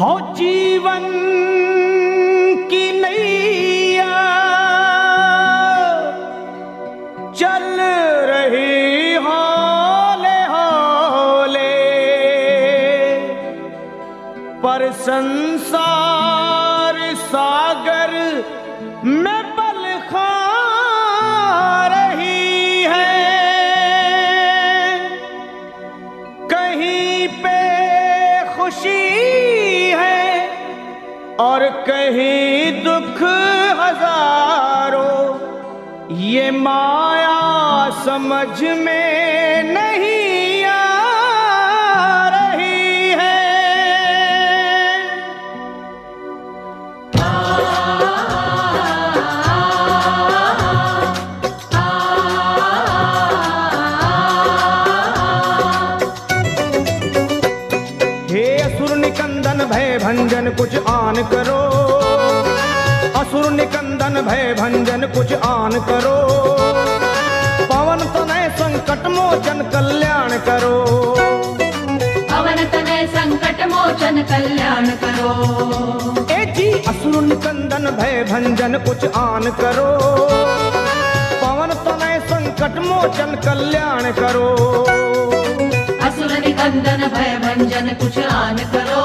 हो जीवन की नैया चल रही हौले हौले, पर संसार सागर में पल खा रही है। कहीं पे खुशी है और कहीं दुख हजारों, ये माया समझ में नहीं आ रही है। हे असुर निकंदन भय भंजन कुछ आन करो, असुर निकंदन भय भंजन कुछ आन करो, पवन तनय संकट मोचन कल्याण करो, पवन तनय संकट मोचन कल्याण करो। ए जी असुर निकंदन भय भंजन कुछ आन करो, पवन तनय संकट मोचन कल्याण करो, असुर निकंदन भय भंजन कुछ आन करो,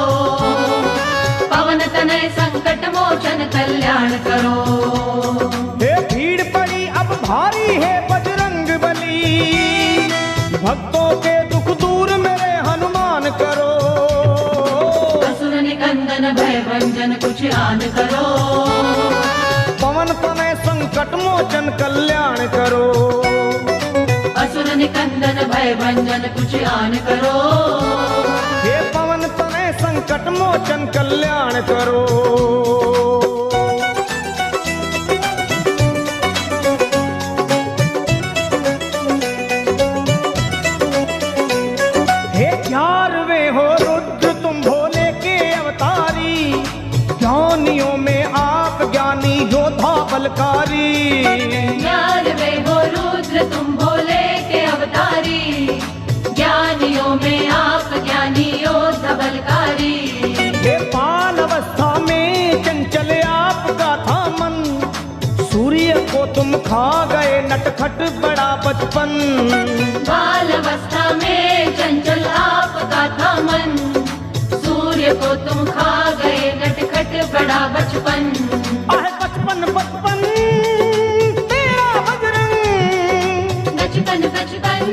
पवन तनय संकट मोचन कल्याण करो। हे भीड़ पड़ी अब भारी है बजरंग बली, भक्तों के दुख दूर मेरे हनुमान करो, असुर निकंदन भय भंजन कुछ आन करो, पवन तनय संकट मोचन कल्याण करो, असुर निकंदन भय भंजन कुछ आन करो, हे पवन तनय संकट मोचन कल्याण करो। हे 11वें हो रुद्र तुम भोले के अवतारी, ज्ञानियों में आप ज्ञानी योद्धा बलकारी, 11वें हो रुद्र तुम भोले के अवतारी, ज्ञानियों में आप ज्ञानी योद्धा बलकारी। हे बाल अवस्था में चंचल आपका था मन, सूर्य को तुम खा गए नटखट बड़ा बचपन, बाल अवस्था में चंचल आपका था मन, सूर्य को तुम खा गए नटखट बड़ा बचपन। आहे बचपन बचपन तेरा बजरंग, बचपन बचपन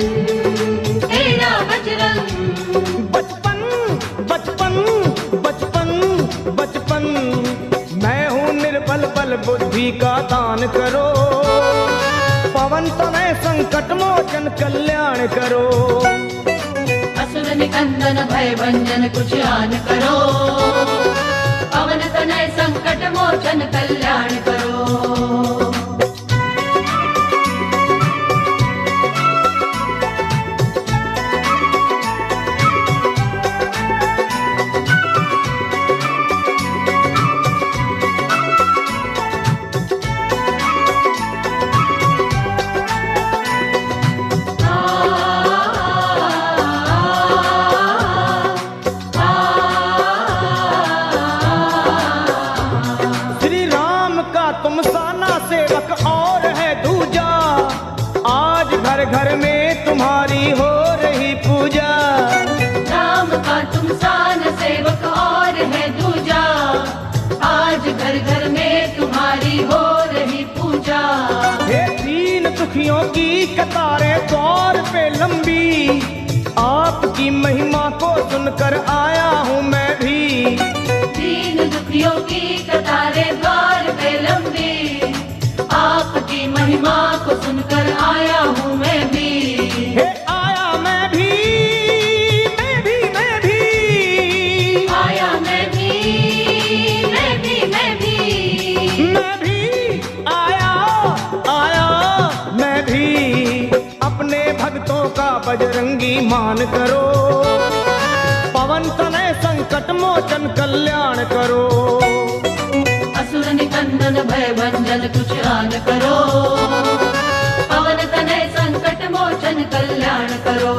तेरा बजरंग, बचपन बचपन बचपन बचपन, मैं हूँ निर्बल बल बुद्धि का दान करो, पवन तनय संकट मोचन कल्याण करो, असुर निकंदन भय भंजन कुछ आन करो, पवन तनय संकट मोचन कल्याण करो। घर में तुम्हारी हो रही पूजा, राम का तुम सान सेवक और है दूजा, आज घर घर में तुम्हारी हो रही पूजा। हे दीन दुखियों की कतारें द्वार पे लंबी, आपकी महिमा को सुनकर आया हूँ मैं भी, दीन दुखियों की कतारें द्वार पे लंबी, आपकी महिमा को सुनकर आया हूँ मैं भी। हे आया मैं भी, मैं भी मैं भी, आया मैं भी, मैं भी मैं भी, मैं भी आया आया मैं भी, अपने भक्तों का बजरंगी मान करो, पवन तनय संकट मोचन कल्याण करो, असुर निकंदन भय भंजन कुछ आन करो, पवन तनय संकट मोचन कल्याण करो।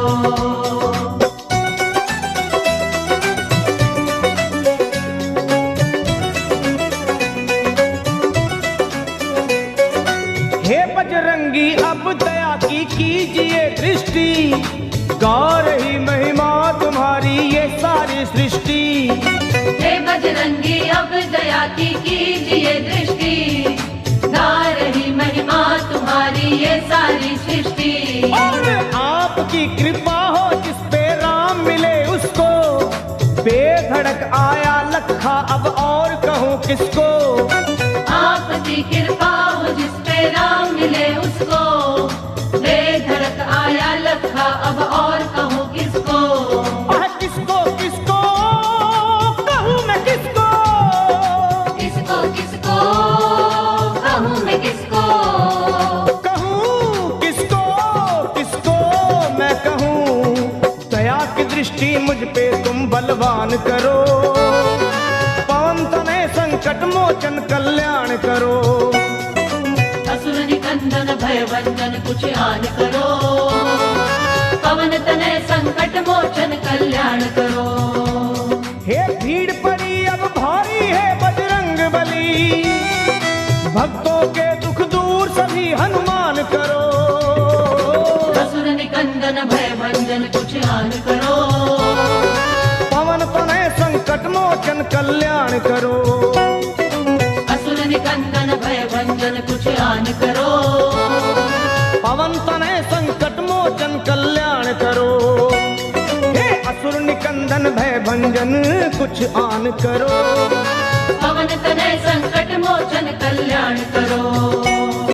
बजरंगी अब दया की कीजिए दृष्टि, गा रही महिमा तुम्हारी ये सारी सृष्टि। और आपकी कृपा हो जिस पे राम मिले उसको, बेधड़क आया लखा अब और कहूँ किसको। आपकी कृपा हो जिस पे राम मिले उसको, बेधड़क आया लखा अब और कहूँ किसको। किसको किसको कहूँ मैं किसको, किसको किसको कहूँ मैं किसको, कहूँ किसको किसको मैं कहूँ। दया की दृष्टि मुझ पे तुम बलवान करो, पवन तनय संकट मोचन कल्याण करो। असुर निकंदन भय भंजन कुछ आन करो, पवन तनय संकट मोचन कल्याण करो। हे भीड़ पड़ी अब भारी है बजरंग बली, भक्तों के दुख दूर सभी हनुमान करो। असुर निकंदन भय भंजन कुछ आन करो, पवन तनय संकट मोचन कल्याण करो। असुर निकंदन भय भंजन कुछ आन करो, पवन तनय संकट मोचन कल्याण करो। हे असुर निकंदन भय भंजन कुछ आन करो, पवन तनय संकट मोचन कल्याण करो।